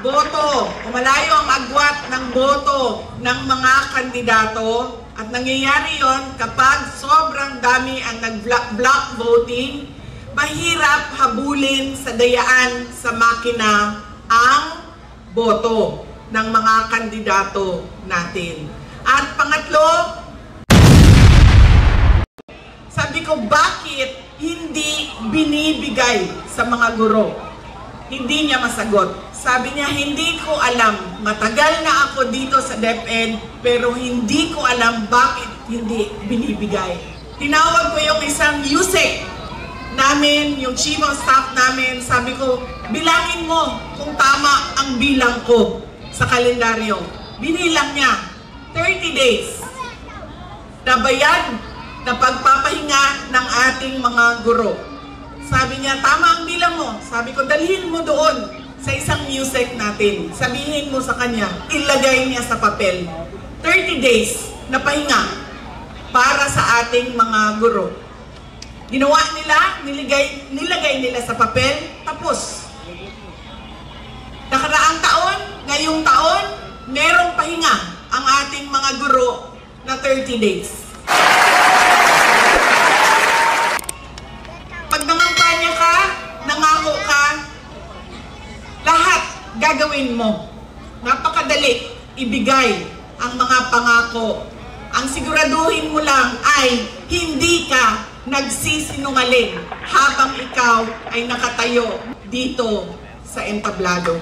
boto, malayo ang agwat ng boto ng mga kandidato at nangyayari yon kapag sobrang dami ang nag-block voting, mahirap habulin sa dayaan sa makina ang boto ng mga kandidato natin. At pangatlo, sabi ko, bakit hindi binibigay sa mga guro? Hindi niya masagot. Sabi niya, hindi ko alam. Matagal na ako dito sa DepEd, pero hindi ko alam bakit hindi binibigay. Tinawag ko yung isang USEC namin, yung Chief of Staff namin. Sabi ko, bilangin mo kung tama ang bilang ko sa kalendaryo. Binilang niya, 30 days. Nabayad na pagpapahinga ng ating mga guro. Sabi niya, tama ang bilang mo. Sabi ko, dalhin mo doon sa isang USEC natin. Sabihin mo sa kanya, ilagay niya sa papel. 30 days na pahinga para sa ating mga guro. Ginawa nila, nilagay nila sa papel, tapos. Nakaraang taon, ngayong taon, merong pahinga ang ating mga guro na 30 days. Pag nangampanya ka, nangako ka, lahat gagawin mo. Napakadali ibigay ang mga pangako. Ang siguraduhin mo lang ay hindi ka nagsisinungaling habang ikaw ay nakatayo dito sa entablado.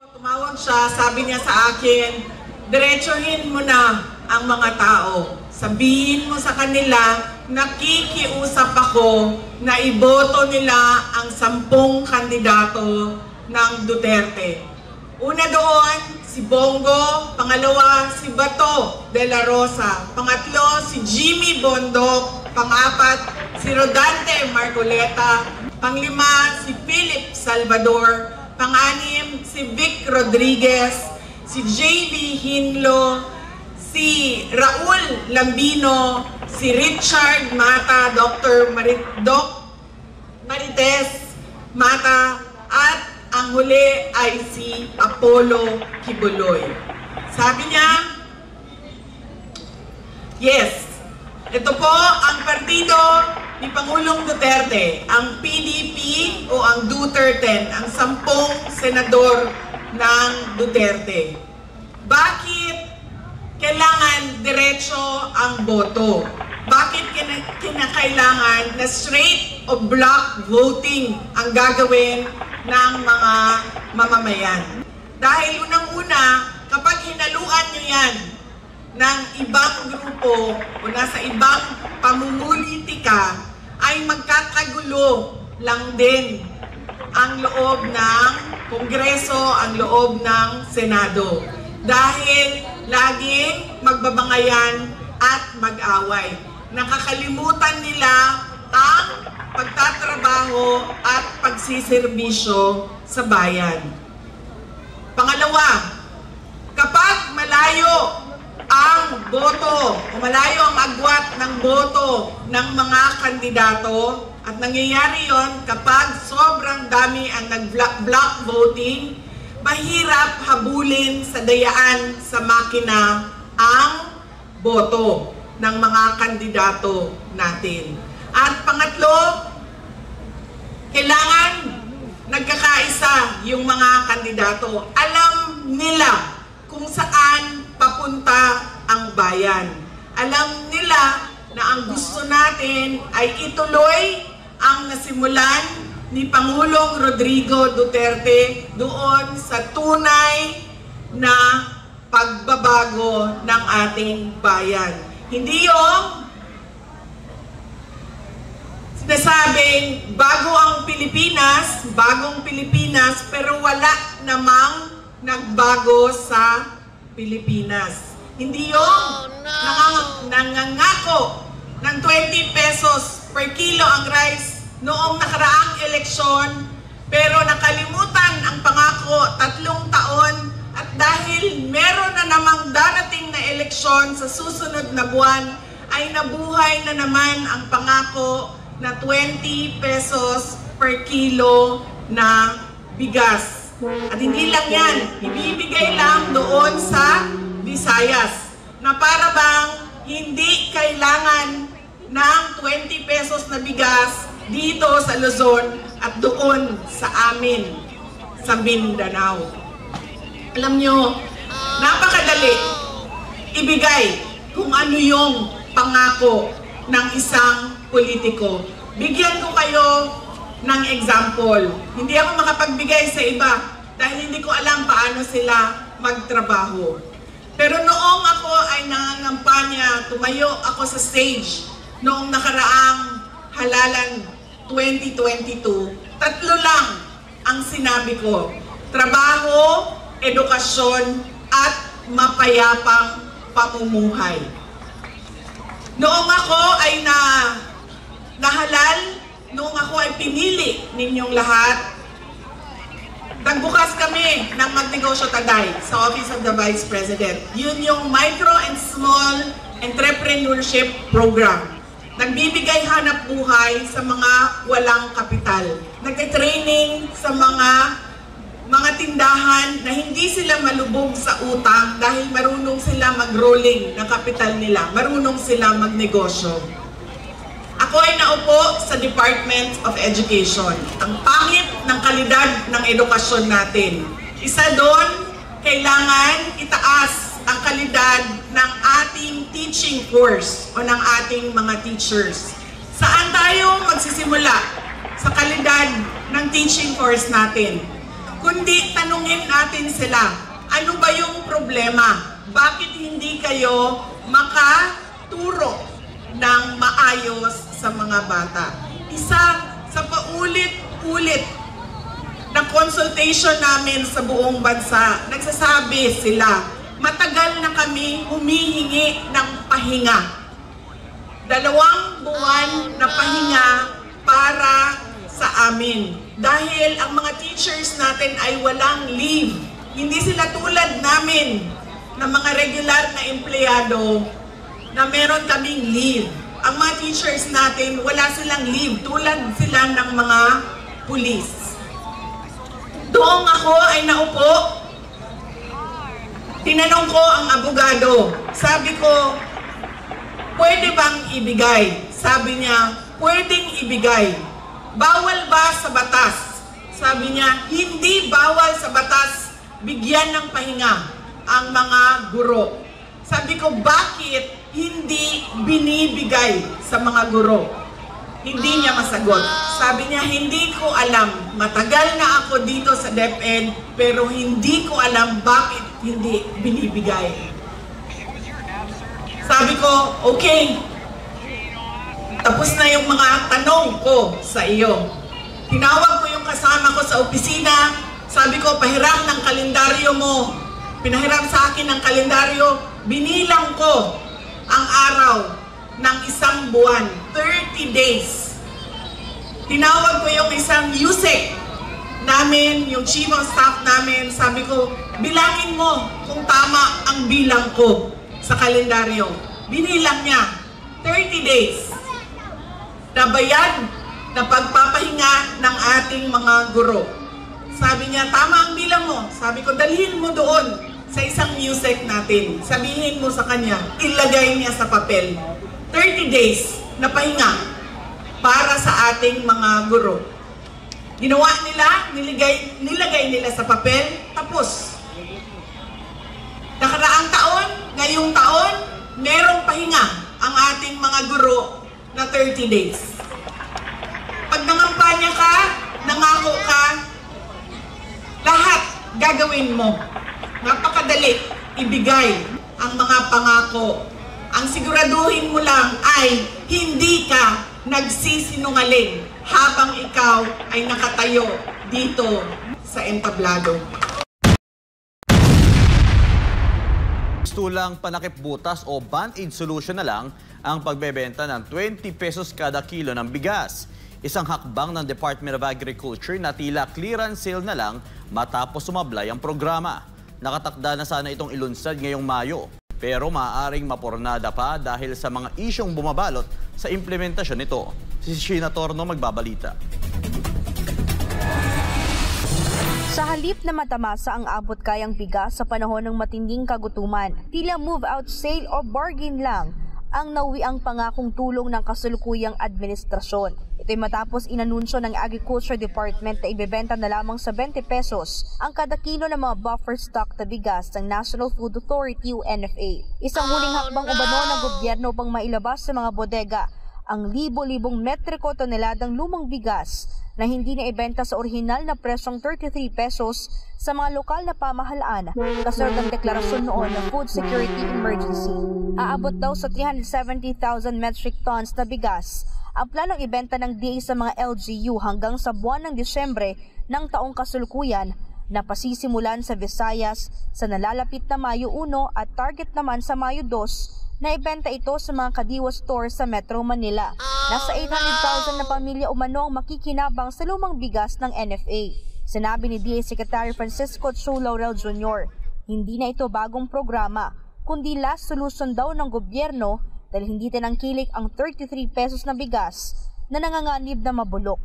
Tumawag siya, sabi niya sa akin, diretsuhin mo na ang mga tao. Sabihin mo sa kanila, nakikiusap ako na iboto nila ang 10 kandidato ng Duterte. Una doon, si Bongo. Pangalawa, si Bato de la Rosa. Pangatlo, si Jimmy Bondoc. Pangapat, si Rodante Marcoleta. Panglima, si Philip Salvador. Panganim, si Vic Rodriguez. Si J.B. Hinlo. Si Raul Lambino, si Richard Mata, Dr. Marites Mata, at ang huli ay si Apollo Kibuloy. Sabi niya, yes, ito po ang partido ni Pangulong Duterte, ang PDP o ang Duterte, ang 10 senador ng Duterte. Bakit kailangan diretso ang boto? Bakit kinakailangan na straight o block voting ang gagawin ng mga mamamayan? Dahil unang-una, kapag hinaluan nyo yan ng ibang grupo o nasa ibang pamumulitika, ay magkakagulo lang din ang loob ng Kongreso, ang loob ng Senado. Dahil laging magbabangayan at mag-away. Nakakalimutan nila ang pagtatrabaho at pagsiservisyo sa bayan. Pangalawa, kapag malayo ang boto o malayo ang agwat ng boto ng mga kandidato, at nangyayari yon kapag sobrang dami ang nag-block voting, mahirap habulin sa dayaan sa makina ang boto ng mga kandidato natin. At pangatlo, kailangan nagkakaisa yung mga kandidato. Alam nila kung saan papunta ang bayan. Alam nila na ang gusto natin ay ituloy ang nasimulan ni Pangulong Rodrigo Duterte doon sa tunay na pagbabago ng ating bayan. Hindi yung sinasabing bago ang Pilipinas, bagong Pilipinas, pero wala namang nagbago sa Pilipinas. Hindi yung nangangako ng 20 pesos per kilo ang rice noong nakaraang eleksyon, pero nakalimutan ang pangako 3 taon, at dahil meron na namang darating na eleksyon sa susunod na buwan, ay nabuhay na naman ang pangako na 20 pesos per kilo na bigas. At hindi lang yan, ibibigay lang doon sa Visayas na para bang hindi kailangan ng 20 pesos na bigas dito sa Luzon at doon sa amin sa Mindanao. Alam nyo, napakadali ibigay kung ano yung pangako ng isang politiko. Bigyan ko kayo ng example. Hindi ako makapagbigay sa iba dahil hindi ko alam paano sila magtrabaho. Pero noong ako ay nangangampanya, tumayo ako sa stage noong nakaraang halalan 2022, 3 lang ang sinabi ko: trabaho, edukasyon, at mapayapang pamumuhay. Noong ako ay nahalal, noong ako ay pinili ninyong lahat, nagbukas kami ng Magnegosyo Taday sa Office of the Vice President. Yun yung Micro and Small Entrepreneurship Program. Nagbibigay hanap buhay sa mga walang kapital. Nagte-training sa mga tindahan na hindi sila malubog sa utang dahil marunong sila mag-rolling ng kapital nila. Marunong sila magnegosyo. Ako ay naupo sa Department of Education. Ang pangit ng kalidad ng edukasyon natin. Isa doon, kailangan itaas ang kalidad ng ating teaching course o ng ating mga teachers. Saan tayo magsisimula sa kalidad ng teaching course natin? Kundi tanungin natin sila, ano ba yung problema? Bakit hindi kayo makaturo ng maayos sa mga bata? Isa sa paulit-ulit na consultation namin sa buong bansa, nagsasabi sila, matagal na kami humihingi ng pahinga. 2 buwan na pahinga para sa amin. Dahil ang mga teachers natin ay walang leave. Hindi sila tulad namin na mga regular na empleyado na meron kaming leave. Ang mga teachers natin, wala silang leave. Tulad sila ng mga pulis. Doon ako ay naupo. Tinanong ko ang abogado. Sabi ko, pwede bang ibigay? Sabi niya, pwedeng ibigay. Bawal ba sa batas? Sabi niya, hindi bawal sa batas bigyan ng pahinga ang mga guro. Sabi ko, bakit hindi binibigay sa mga guro? Hindi niya masagot. Sabi niya, hindi ko alam. Matagal na ako dito sa DepEd, pero hindi ko alam bakit hindi binibigay. Sabi ko, okay. Tapos na yung mga tanong ko sa iyo. Tinawag ko yung kasama ko sa opisina. Sabi ko, pahiram ng kalendaryo mo. Pinahiram sa akin ng kalendaryo. Binilang ko ang araw ng 1 buwan, 30 days. Tinawag ko yung isang USEC namin, yung chief of staff namin. Sabi ko, bilangin mo kung tama ang bilang ko sa kalendaryo. Binilang niya, 30 days. Nabayad na pagpapahinga ng ating mga guro. Sabi niya, tama ang bilang mo. Sabi ko, dalhin mo doon sa isang USEC natin. Sabihin mo sa kanya, ilagay niya sa papel. 30 days na pahinga para sa ating mga guro. Ginawa nila, nilagay nila sa papel, tapos. Nakaraang taon, ngayong taon, merong pahinga ang ating mga guro na 30 days. Pag nangampanya ka, nangako ka, lahat gagawin mo. Napakadali ibigay ang mga pangako. Ang siguraduhin mo lang ay hindi ka nagsisinungaling habang ikaw ay nakatayo dito sa entablado. Tulang panakip butas o band-aid solution na lang ang pagbebenta ng 20 pesos kada kilo ng bigas. Isang hakbang ng Department of Agriculture na tila clearance sale na lang matapos sumablay ang programa. Nakatakda na sana itong ilunsad ngayong Mayo, pero maaaring mapornada pa dahil sa mga isyong bumabalot sa implementasyon nito. Si Sheena Torno magbabalita. Sa halip na matamasa ang abot kayang bigas sa panahon ng matinding kagutuman, tila move-out sale o bargain lang ang nawiang pangakong tulong ng kasalukuyang administrasyon. Ito'y matapos inanunsyo ng Agriculture Department na ibebenta na lamang sa 20 pesos ang kada kilo ng mga buffer stock na bigas ng National Food Authority o NFA. Isang huling hakbang umano ng gobyerno upang mailabas sa mga bodega ang libo-libong metriko toneladang lumang bigas na hindi na ibenta sa orihinal na presyong 33 pesos sa mga lokal na pamahalaan kasunod ng deklarasyon noon ng Food Security Emergency. Aabot daw sa 370,000 metric tons na bigas ang planong ibenta ng DA sa mga LGU hanggang sa buwan ng Disyembre ng taong kasalukuyan na pasisimulan sa Visayas sa nalalapit na Mayo 1 at target naman sa Mayo 2 na ibenta ito sa mga Kadiwa stores sa Metro Manila. Nasa 800,000 na pamilya umano ang makikinabang sa lumang bigas ng NFA. Sinabi ni DA Secretary Francisco Chu Laurel Jr., hindi na ito bagong programa, kundi last solution daw ng gobyerno dahil hindi tinangkilik ang 33 pesos na bigas na nanganganib na mabulok.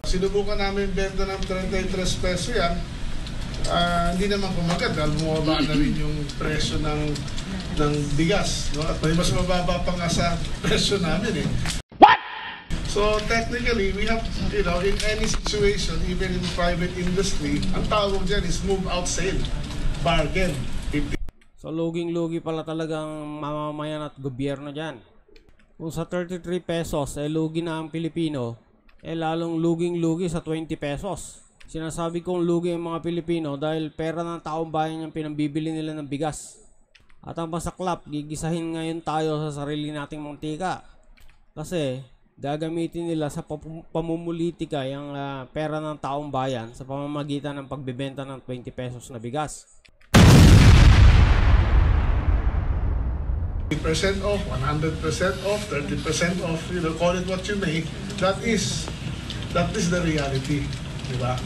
Sinubukan namin benta ng 33 peso yan. Hindi naman kumagat dahil bumaba na rin yung presyo ng bigas, no? At may mas mababa pa nga sa presyo namin eh. What? So technically, we have, in any situation, even in private industry, ang tawag dyan is move out sale, bargain. So luging-lugi pala talagang mamamayan at gobyerno dyan. Kung sa 33 pesos lugi na ang Pilipino, lalong luging-lugi sa 20 pesos. Sinasabi kong lugi ang mga Pilipino dahil pera ng taong bayan yung pinambibili nila ng bigas. At ang masaklap, gigisahin ngayon tayo sa sarili nating mantika. Kasi gagamitin nila sa pamumulitika yung pera ng taong bayan sa pamamagitan ng pagbebenta ng 20 pesos na bigas. 50% off, 100% off, 30% off, call it what you may. That is the reality. Diba?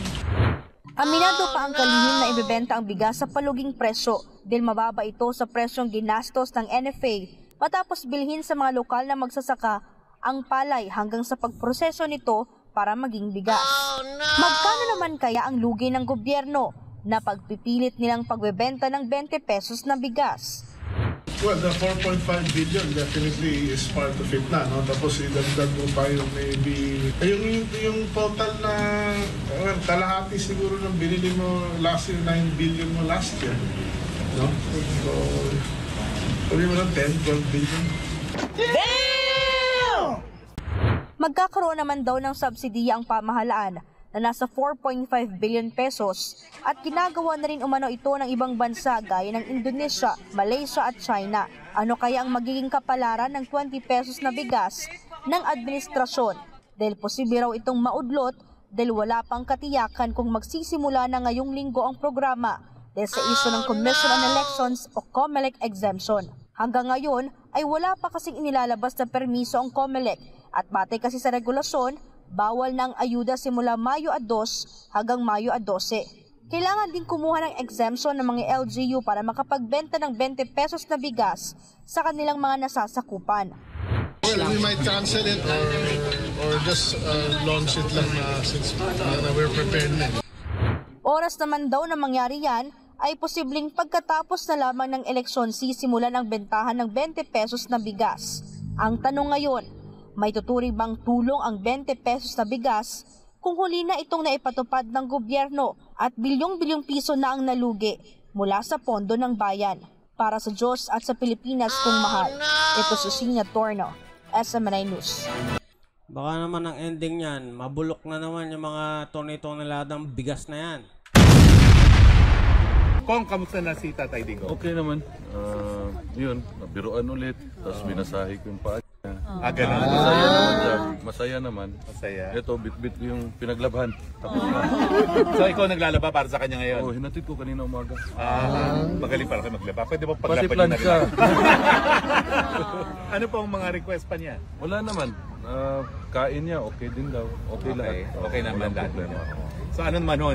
Aminado pa ang kalihim na ibebenta ang bigas sa paluging presyo dahil mababa ito sa presyong ginastos ng NFA matapos bilhin sa mga lokal na magsasaka ang palay hanggang sa pagproseso nito para maging bigas. Magkano naman kaya ang lugi ng gobyerno na pagpipilit nilang pagbebenta ng 20 pesos na bigas? Well, the 4.5 billion definitely is part of it na, no? Tapos idagdag mo pa yung maybe yung total na kalahati siguro ng binili mo last year, 9 billion mo last year, no? So sabi mo lang 10, 12 billion. Damn! Magkakaroon naman daw ng subsidiya ang pamahalaan na nasa 4.5 billion pesos at ginagawa na rin umano ito ng ibang bansa gaya ng Indonesia, Malaysia at China. Ano kaya ang magiging kapalaran ng 20 pesos na bigas ng administrasyon? Dahil posible raw itong maudlot dahil wala pang katiyakan kung magsisimula na ngayong linggo ang programa dahil sa isyu ng Commission on Elections o COMELEC exemption. Hanggang ngayon ay wala pa kasing inilalabas na permiso ang COMELEC at batay kasi sa regulasyon, bawal na ang ayuda simula Mayo 2 hanggang Mayo 12. Kailangan din kumuha ng exemption ng mga LGU para makapagbenta ng 20 pesos na bigas sa kanilang mga nasasakupan. Well, we might cancel it or just launch it lang since we're prepared na. Oras naman daw na mangyari yan ay posibleng pagkatapos na lamang ng eleksyon sisimulan ang bentahan ng 20 pesos na bigas. Ang tanong ngayon, may tuturing bang tulong ang 20 pesos na bigas kung huli na itong naipatupad ng gobyerno at bilyong-bilyong piso na ang nalugi mula sa pondo ng bayan? Para sa Diyos at sa Pilipinas kung mahal, ito si Sina Torno, SMNI News. Baka naman ang ending niyan, mabulok na naman yung mga tonne-toneladang bigas na yan. Kung kamusta na si Tatay Digong? Okay naman. Yun, nabiruan ulit. Tapos binasahi ko yung paa niya. Ganun. Masaya naman siya. Masaya naman. Masaya. Ito, bit-bit ko yung pinaglabahan. Tapos So ikaw naglalaba para sa kanya ngayon? oh, hinatid ko kanina umaga. Magaling para kayo maglaba. Pwede ba Pati paglaban niyo na plancha. rin? Ano pa ang mga request pa niya? Wala naman. Kain niya, okay din daw. Okay lahat. Okay naman Walang lahat. problema. So ano naman ho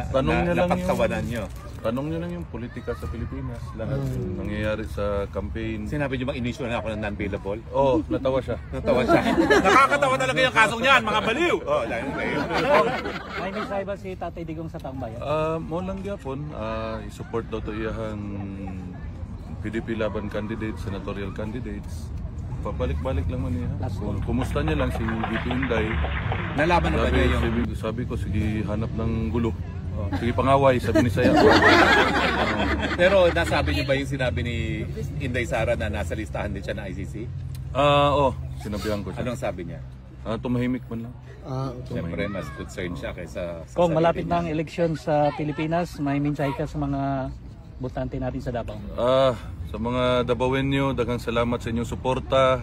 Tanong niya lang napagtawanan niyo? Tanong nyo lang yung politika sa Pilipinas. Lahat yung nangyayari sa campaign. Sinabi niyo bang in-issue na ako ng non-bailable? Oh, natawa siya. Natawa siya. Nakakatawa talaga yung kasong niyan, mga baliw! Oh, dahil May mensahe ba si Tatay Digong sa taong bayan? Mo lang gyapon, i-support daw to iyahang PDP laban candidates, senatorial candidates. Pabalik-balik lang man niya. Kumusta niya lang si VP Inday. nalaban na ba niya yung... Sabi ko, sige hanap ng gulo. Sige pangaway, sabi ni Saya. Pero nasabi niyo ba yung sinabi ni Inday Sara na nasa listahan din siya ng ICC? Sinabihan ko siya. Anong sabi niya? Tumahimik man lang. Siyempre, mas concerned siya kaysa sa Kung malapit sarili na ang eleksyon sa Pilipinas, may mensahe ka sa mga botante natin sa Davao. Sa mga Dabawenyo, daghang salamat sa inyong suporta.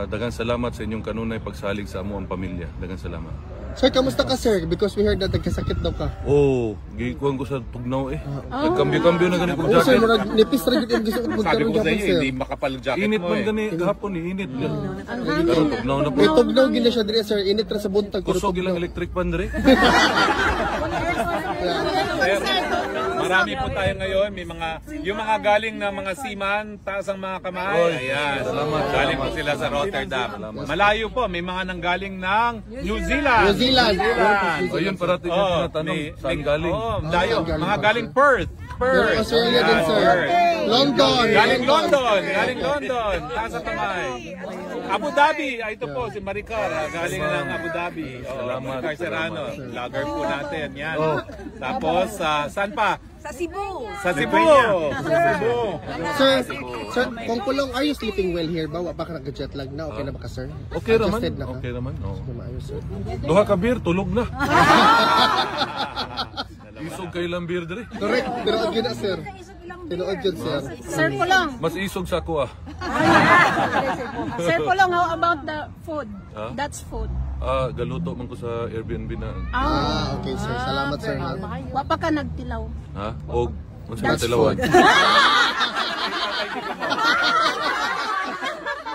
Daghang salamat sa inyong kanunay pagsalig sa amo ang pamilya. Daghang salamat. Sir, kamusta ka sir? Because we heard that nagkasakit daw ka. Gikuhan ko sa tugnaw eh. Nagkambyo-kambyo na ganit kong Oo sir, jacket. murag nipis rin yung gusto ko Sabi magkaroon ko sa jacket iyo, sir. hindi makapal jacket Init mo man eh. gani, kahapon eh, init. Pero tugnaw na po. May tugnaw gina siya diri sir, init ra sa buntag. pero Kusog tugnaw. ilang electric pan diri. Marami po tayo ngayon, may yung mga galing na mga seaman, taas ang mga kamay. Ayan, galing po sila sa Rotterdam. Malayo po, may mga nanggaling ng New Zealand. New Zealand. O yun, parating yung tinatanong, saan galing? Layo, mga galing Perth. Pero Australia din sir. London. Galing London, taas ang kamay. Abu Dhabi, ito po si Maricar, galing ng Abu Dhabi. Salamat. Maricar Serrano, vlogger po natin, yan. Tapos, saan pa? Sa Cebu. Sa Cebu. Sir, kung kulong, are you sleeping well here ba? Wa pa ka nag-jet lag na? Okay na ba ka sir? Okay naman. Adjusted na ka? Okay naman. Maayos sir. Duha ka beer, tulog na. Isog kay ilang beer diri. Correct, pero okay na sir. Tinuod yun sir. Sir Kulong. Mas isog sa ako Sir Kulong, how about the food? Huh? That's food. Galuto man ko sa Airbnb na. Okay sir. Salamat sir. ha? Wa pa ka nagtilaw. Ha? Og, kung sila tilawan.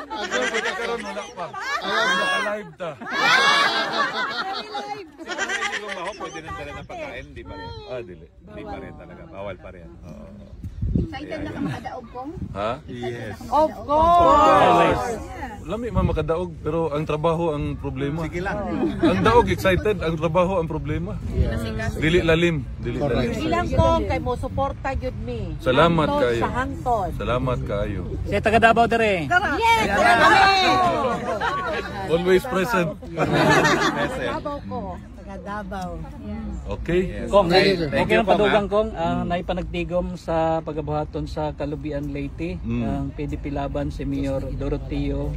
Agad ko na karoon, wala pa. Naka-live ta. Hindi ko maho, pwede nang dala ng pagkain, hindi pa rin. Dili. Hindi pa rin talaga, bawal pa rin. Excited na ka makadaog kong? Ha? Yes. Of course! Lami man makadaog, pero ang trabaho ang problema. Sige lang. Ang daog excited, ang trabaho ang problema. Dili lalim. Dili lalim. Ilang kong kay mo suporta yun mi. Salamat kayo. Sa hangtod. Salamat kayo. Siya taga Davao dire. Yes! Kami! Always present. Davao ko. Taga Davao. Okay? Kong, Thank you, sir. okay ang padugang kong, naipanagtigom sa pagabuhaton sa Kalubian Leyte, ang PDP laban si Mayor Doroteo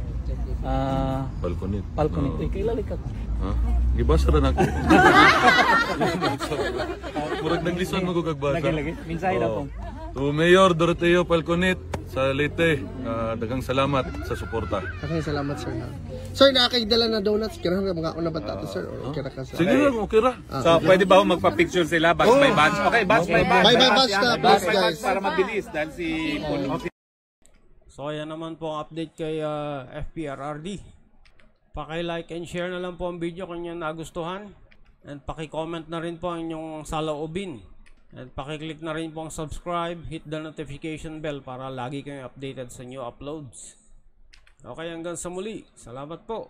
Balconit. Falconet. Kailali ka. Ha? Gibasa rin ako. Murag naglison mo ko kagbasa. Lagi. Mensahe na kong. To Mayor Doroteo Falconet sa Leyte, daghang salamat sa suporta. Okay, salamat sir. ha? Sir, nakakagdala na donuts. Kirahan ka mga ako na ba tato sir? Or kira ka sir? Sige lang, okay ra. So, pwede ba magpa-picture sila, batch by batch? Okay, batch by batch. Bye bye batch na Batch please by batch guys. para mabilis dahil si Pulo. So ayan naman po ang update kay FPRRD. Paki-like and share na lang po ang video kung nyo nagustuhan. And paki-comment na rin po ang inyong saloobin. And paki-click na rin po ang subscribe, hit the notification bell para lagi kayong updated sa new uploads. Okay, hanggang sa muli. Salamat po.